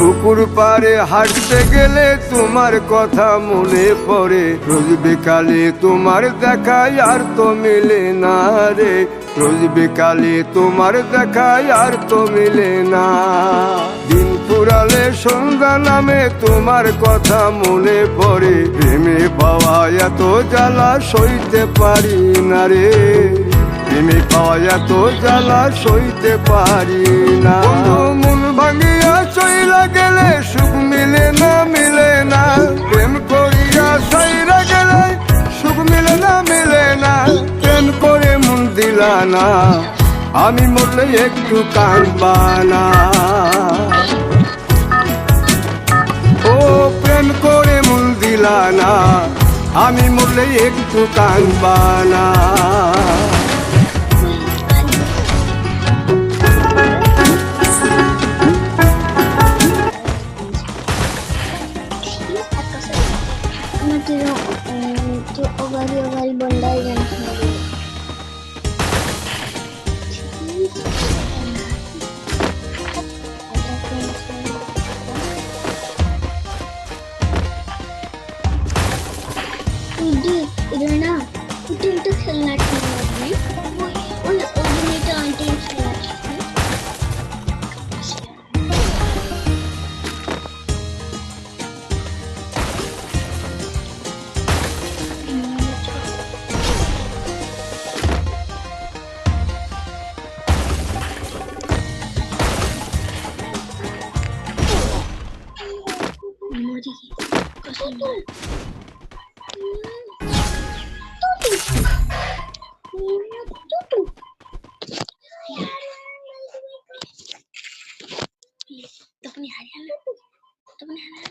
পুকুর পাড়ে হাঁটতে গেলে তোমার কথা মনে পড়ে, রোজ বিকালে তোমার দেখায় আর তো মিলে না রে, রোজ বিকালে তোমার দেখায় আর তো মিলে না। দিন ফুরালে সন্ধ্যা নামে তোমার কথা মনে পড়ে, প্রেমে পাওয়া এত জ্বালা সইতে পারি না রে, প্রেমে পাওয়া এত জ্বালা সইতে পারি না। মন ভাঙিয়া চইলা গেলে সুখ মিলে না, মিলে না, প্রেম করিয়া সাইরা গেলে সুখ মিলে না, মিলে না, প্রেম করে মন দিলা না, আমি মরলে একটু কাঁদবা না। ও প্রেম করে মন দিলা না, আমি মরলে একটু কাঁদবা না। Ogali bondai dan sendiri. Udah na, udah खेलना चाहिए उन उन्हें आंटी खेलना चाहिए। मोदी कसम तो अपनी हरियाणा